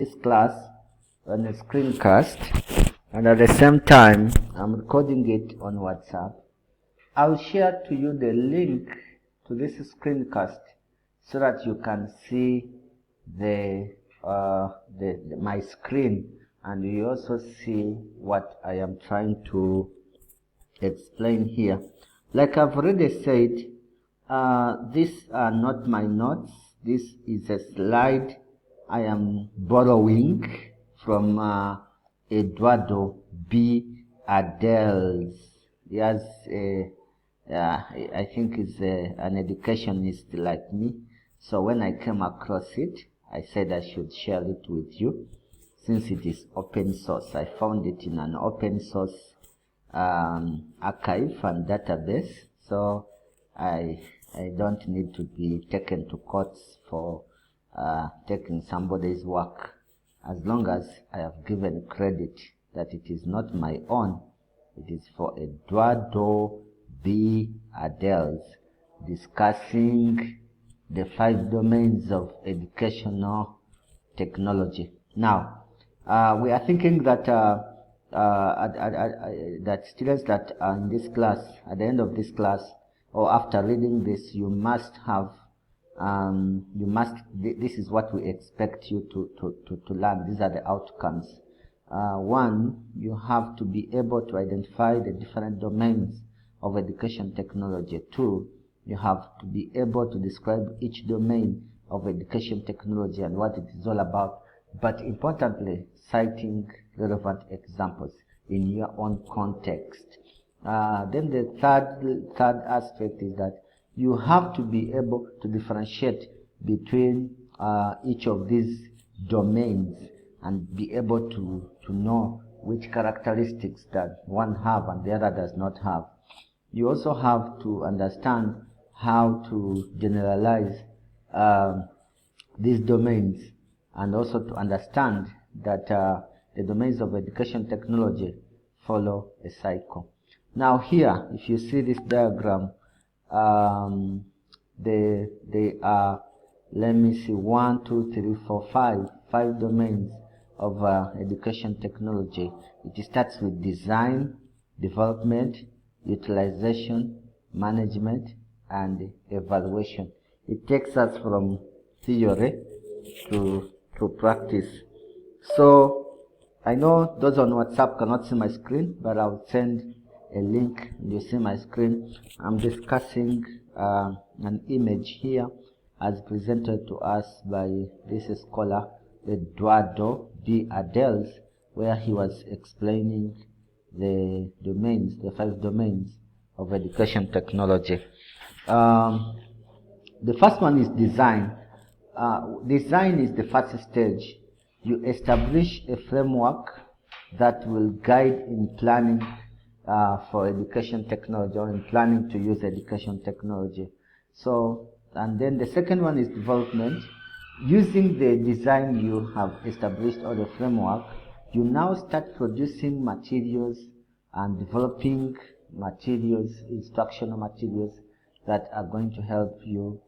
this class on a screencast, and at the same time I'm recording it on WhatsApp. I'll share to you the link to this screencast so that you can see my screen, and you also see what I am trying to explain here. Like I've already said, these are not my notes. This is a slide I am borrowing from Eduardo B. Adels. He has I think he's an educationist like me. So when I came across it, I said I should share it with you. Since it is open source, I found it in an open source archive and database, so I don't need to be taken to courts for taking somebody's work, as long as I have given credit that it is not my own. It is for Eduardo B. Adels, discussing the 5 domains of educational technology. Now, we are thinking that that students that are in this class, at the end of this class, or after reading this, you must have, this is what we expect you to learn. These are the outcomes. 1, you have to be able to identify the different domains of education technology. 2, you have to be able to describe each domain of education technology and what it is all about, but importantly, citing relevant examples in your own context. Then the third aspect is that you have to be able to differentiate between each of these domains and be able to know which characteristics that one have and the other does not have. You also have to understand how to generalize these domains, and also to understand that the domains of education technology follow a cycle. Now here, if you see this diagram, they are, let me see, 1, 2, 3, 4, 5 domains of education technology. It starts with design, development, utilization, management, and evaluation. It takes us from theory to practice. So I know those on WhatsApp cannot see my screen, but I'll send a link and you see my screen. I'm discussing an image here as presented to us by this scholar Eduardo B. Adels, where he was explaining the domains, the 5 domains of education technology. The first one is design. Design is the first stage. You establish a framework that will guide in planning for education technology, or in planning to use education technology. So, and then the second one is development. Using the design you have established, or the framework, you now start producing materials and developing materials, instructional materials that are going to help you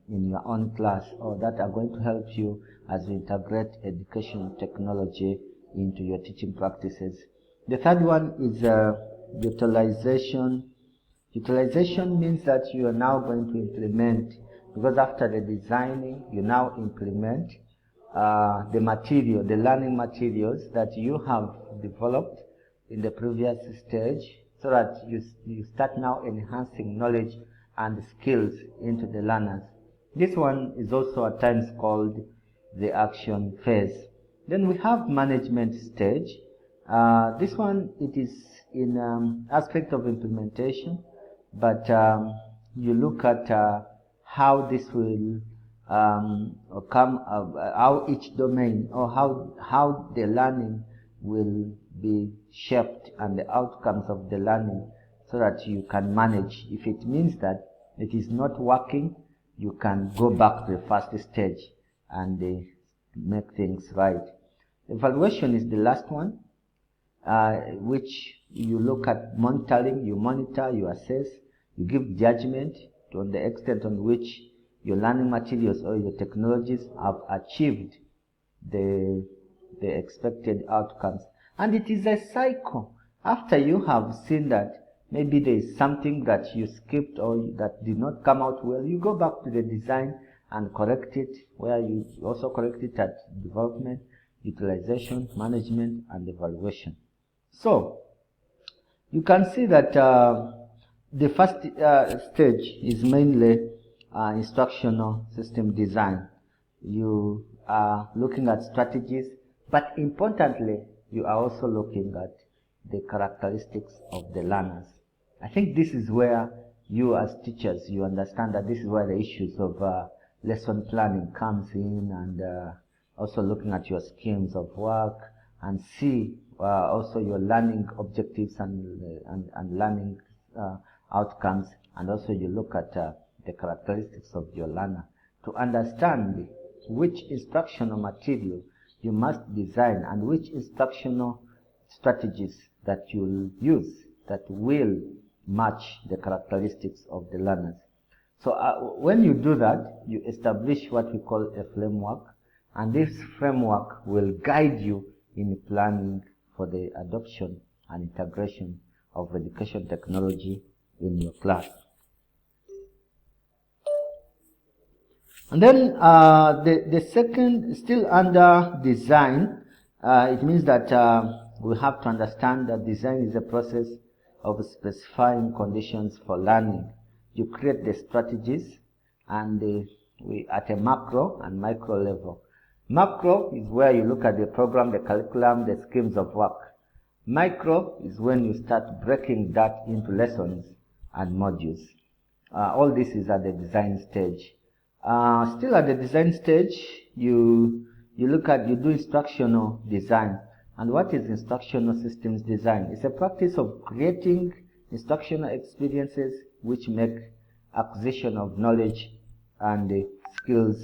in your own class, or that are going to help you as you integrate education technology into your teaching practices. The third one is utilization. Utilization means that you are now going to implement, because after the designing, you now implement the material, the learning materials that you have developed in the previous stage, so that you start now enhancing knowledge and skills into the learners. This one is also at times called the action phase. Then we have management stage. This one, it is in aspect of implementation, but you look at how this will how each domain, or how the learning will be shaped, and the outcomes of the learning, so that you can manage. If it means that it is not working, you can go back to the first stage and make things right. Evaluation is the last one, which you look at monitoring. You monitor, you assess, you give judgment on the extent on which your learning materials or your technologies have achieved the expected outcomes. And it is a cycle. After you have seen that maybe there is something that you skipped or that did not come out well, you go back to the design and correct it, where you also correct it at development, utilization, management, and evaluation. So, you can see that the first stage is mainly instructional system design. You are looking at strategies, but importantly, you are also looking at the characteristics of the learners. I think this is where you as teachers, you understand that this is where the issues of lesson planning comes in, and also looking at your schemes of work and see also your learning objectives and learning outcomes, and also you look at the characteristics of your learner to understand which instructional material you must design and which instructional strategies that you'll use that will match the characteristics of the learners. So when you do that, you establish what we call a framework, and this framework will guide you in planning for the adoption and integration of education technology in your class. And then the second, still under design, it means that we have to understand that design is a process of specifying conditions for learning. You create the strategies, and we at a macro and micro level. Macro is where you look at the program, the curriculum, the schemes of work. Micro is when you start breaking that into lessons and modules. All this is at the design stage. Still at the design stage, you do instructional design. And what is instructional systems design? It's a practice of creating instructional experiences which make acquisition of knowledge and skills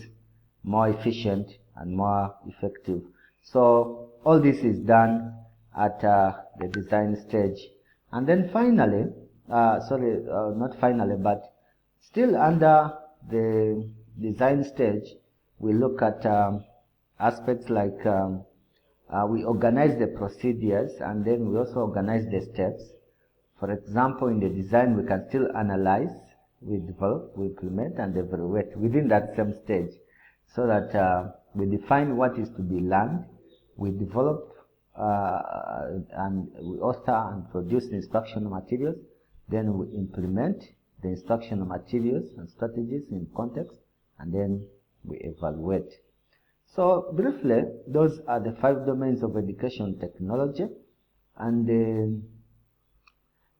more efficient and more effective. So all this is done at the design stage. And then finally, not finally, but still under the design stage, we look at aspects like we organize the procedures, and then we also organize the steps. For example, in the design, we can still analyze, we develop, we implement, and evaluate within that same stage, so that we define what is to be learned, we develop and we author and produce the instructional materials, then we implement the instructional materials and strategies in context, and then we evaluate. So briefly, those are the 5 domains of education technology, and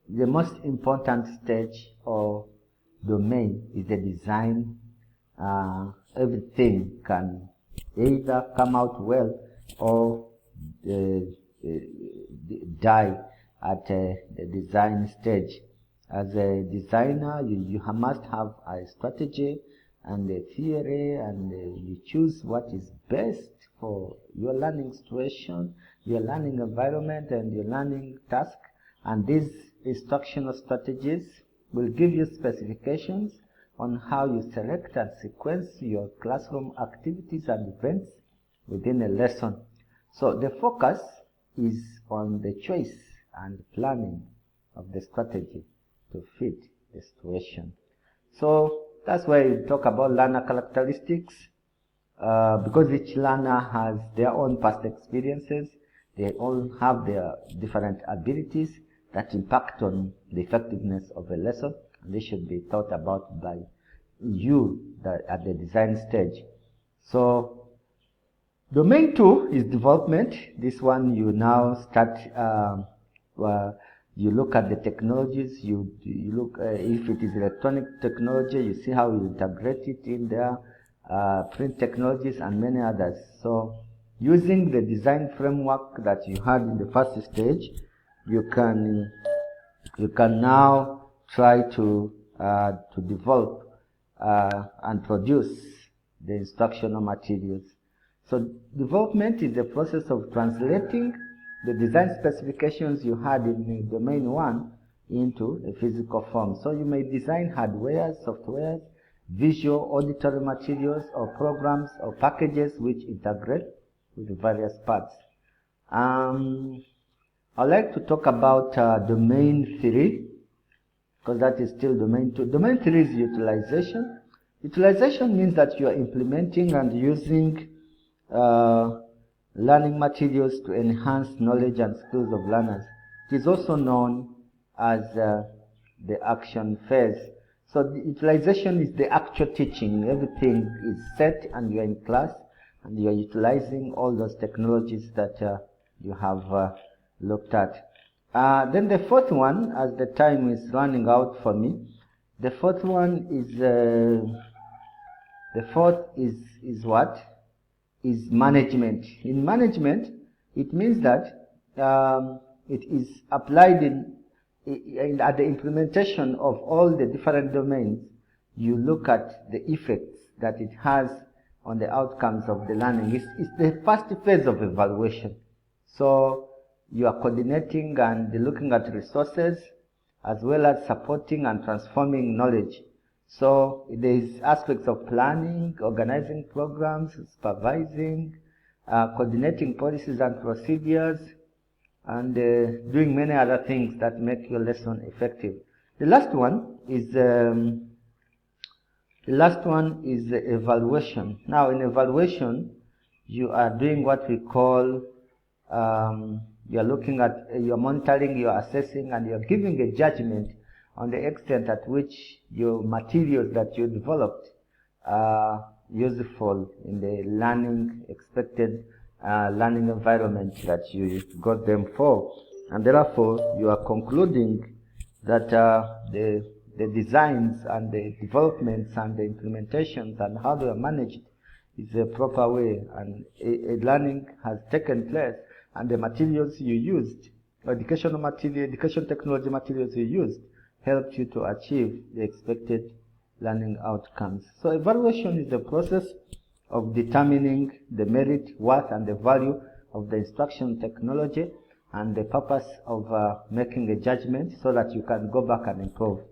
the most important stage or domain is the design. Everything can either come out well or die at the design stage. As a designer, you must have a strategy and a theory, and you choose what is best for your learning situation, your learning environment, and your learning task. And these instructional strategies will give you specifications on how you select and sequence your classroom activities and events within a lesson. So the focus is on the choice and planning of the strategy to fit the situation. So that's why we talk about learner characteristics, because each learner has their own past experiences. They all have their different abilities that impact on the effectiveness of a lesson, and they should be thought about by you at the design stage. So domain 2 is development. This one you now start you look at the technologies, you look if it is electronic technology, you see how you integrate it in there, print technologies and many others. So using the design framework that you had in the first stage, you can now try to develop and produce the instructional materials. So development is the process of translating the design specifications you had in domain 1 into a physical form. So you may design hardware, software, visual, auditory materials, or programs or packages which integrate with the various parts. I'd like to talk about domain 3, because that is still domain 2. Domain 3 is utilization. Utilization means that you are implementing and using learning materials to enhance knowledge and skills of learners. It is also known as the action phase. So the utilization is the actual teaching. Everything is set and you are in class and you are utilizing all those technologies that you have looked at. Then the fourth one, as the time is running out for me, the fourth one is what? Is management. In management, it means that it is applied at the implementation of all the different domains. You look at the effects that it has on the outcomes of the learning. It's the first phase of evaluation. So you are coordinating and looking at resources as well as supporting and transforming knowledge. So there is aspects of planning, organizing programs, supervising, coordinating policies and procedures, and doing many other things that make your lesson effective. The last one is evaluation. Now, in evaluation, you are doing what we call you are looking at, you are monitoring, you are assessing, and you are giving a judgment on the extent at which your materials that you developed are useful in the expected learning environment that you got them for. And therefore, you are concluding that the designs and the developments and the implementations and how they are managed is a proper way, and a learning has taken place, and the materials you used, education technology materials you used, helped you to achieve the expected learning outcomes. So evaluation is the process of determining the merit, worth, and the value of the instruction technology, and the purpose of making a judgment so that you can go back and improve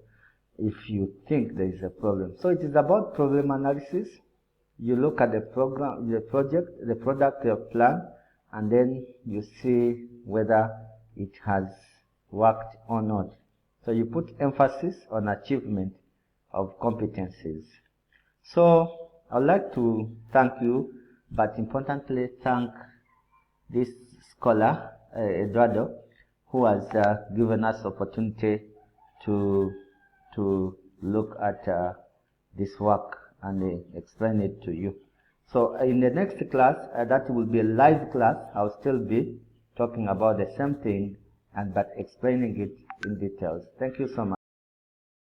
if you think there is a problem. So it is about problem analysis. You look at the program, the project, the product, your plan, and then you see whether it has worked or not. So you put emphasis on achievement of competencies. So I'd like to thank you, but importantly thank this scholar, Eduardo, who has given us opportunity to look at this work and explain it to you. So in the next class, that will be a live class. I'll still be talking about the same thing, but explaining it in details. Thank you so much.